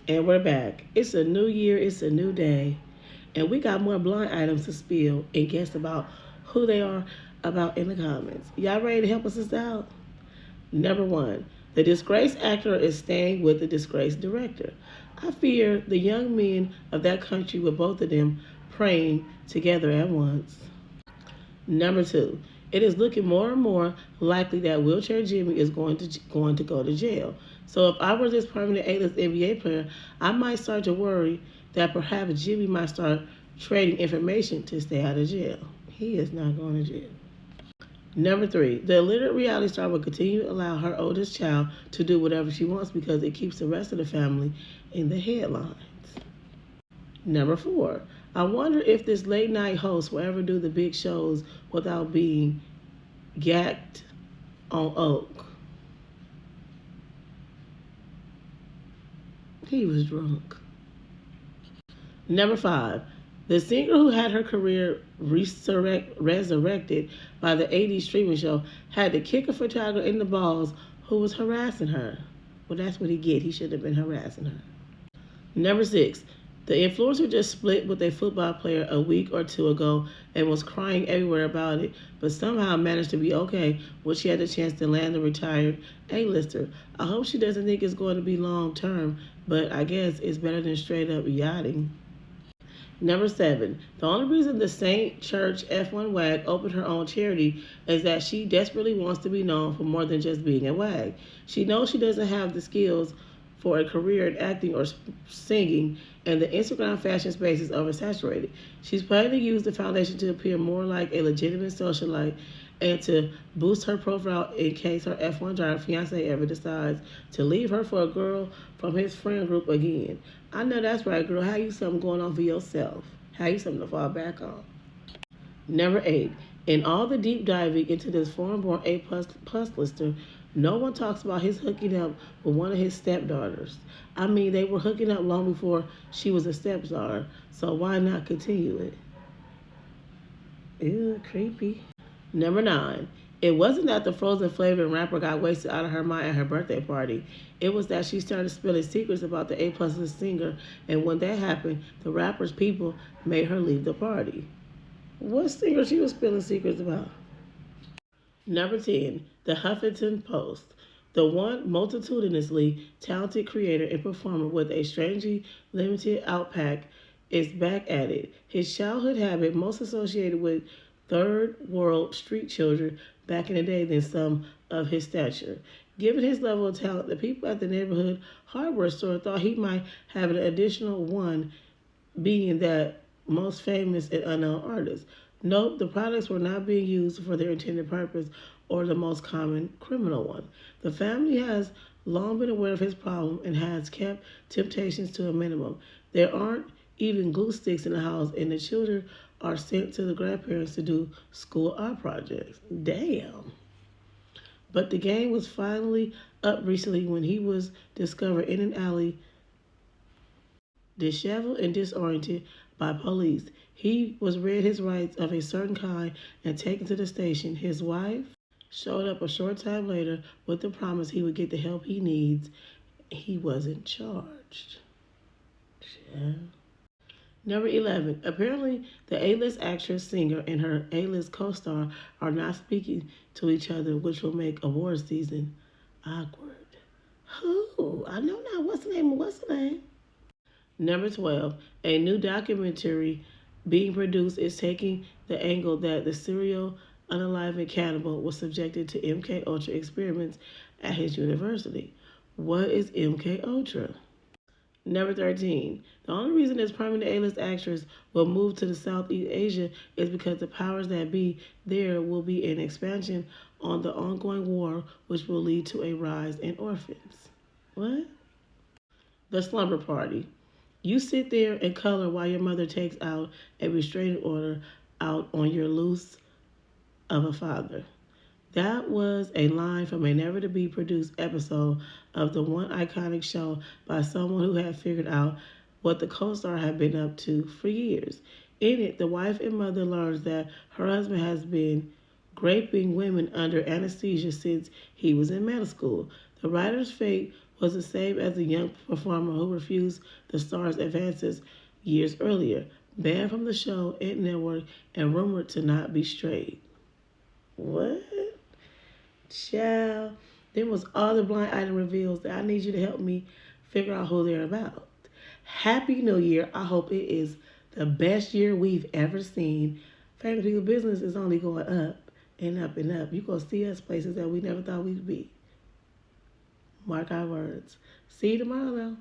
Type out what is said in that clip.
And we're back. It's a new year, it's a new day, and we got more blind items to spill and guess about who they are about in the comments. Y'all ready to help us out? Number one, the disgraced actor is staying with the disgraced director. I fear the young men of that country with both of them praying together at once. Number two, it is looking more and more likely that wheelchair Jimmy is going to go to jail. So if I were this permanent A-list NBA player, I might start to worry that perhaps Jimmy might start trading information to stay out of jail. He is not going to jail. Number three, the illiterate reality star will continue to allow her oldest child to do whatever she wants because it keeps the rest of the family in the headlines. Number four, I wonder if this late night host will ever do the big shows without being gacked on Oak. He was drunk. Number five, the singer who had her career resurrected by the 80s streaming show had to kick a photographer in the balls who was harassing her. Well, that's what he get. He should have been harassing her. Number six, the influencer just split with a football player a week or two ago and was crying everywhere about it, but somehow managed to be okay when she had the chance to land a retired A-lister. I hope she doesn't think it's going to be long term, but I guess it's better than straight up yachting. Number seven, the only reason the Saint Church F1 WAG opened her own charity is that she desperately wants to be known for more than just being a WAG. She knows she doesn't have the skills for a career in acting or singing, and the Instagram fashion space is oversaturated. She's planning to use the foundation to appear more like a legitimate socialite and to boost her profile in case her F1 driver fiance ever decides to leave her for a girl from his friend group again. I know that's right, girl. Have you something going on for yourself? Have you something to fall back on? Number eight, in all the deep diving into this foreign-born A plus lister, no one talks about his hooking up with one of his stepdaughters. I mean, they were hooking up long before she was a stepdaughter, so why not continue it? Ew, creepy. Number nine, it wasn't that the frozen flavored rapper got wasted out of her mind at her birthday party. It was that she started spilling secrets about the A plus singer, and when that happened, the rapper's people made her leave the party. What singer she was spilling secrets about? Number 10, the Huffington Post. The one multitudinously talented creator and performer with a strangely limited outpack is back at it. His childhood habit, most associated with third world street children back in the day than some of his stature. Given his level of talent, the people at the neighborhood hardware store thought he might have an additional one, being that most famous and unknown artist. Note, the products were not being used for their intended purpose or the most common criminal one. The family has long been aware of his problem and has kept temptations to a minimum. There aren't even glue sticks in the house, and the children are sent to the grandparents to do school art projects. Damn. But the game was finally up recently when he was discovered in an alley, disheveled and disoriented by police. He was read his rights of a certain kind and taken to the station. His wife showed up a short time later with the promise he would get the help he needs. He wasn't charged. Yeah. Number 11. Apparently, the A-list actress, singer, and her A-list co-star are not speaking to each other, which will make award season awkward. Who? I know now. What's the name? Number 12. A new documentary being produced is taking the angle that the serial unalive cannibal was subjected to MK Ultra experiments at his university. What is MK Ultra? Number 13. The only reason this permanent A-list actress will move to the Southeast Asia is because the powers that be there will be an expansion on the ongoing war, which will lead to a rise in orphans. What? The slumber party. You sit there and color while your mother takes out a restraining order out on your loose of a father. That was a line from a never-to-be produced episode of the one iconic show by someone who had figured out what the co-star had been up to for years. In it, the wife and mother learns that her husband has been raping women under anesthesia since he was in medical school. The writer's fate was the same as the young performer who refused the star's advances years earlier, banned from the show and network, and rumored to not be straight. What? Child. Them was all the blind item reveals that I need you to help me figure out who they're about. Happy New Year. I hope it is the best year we've ever seen. Famous People Business is only going up and up and up. You're going to see us places that we never thought we'd be. Mark our words. See you tomorrow, though.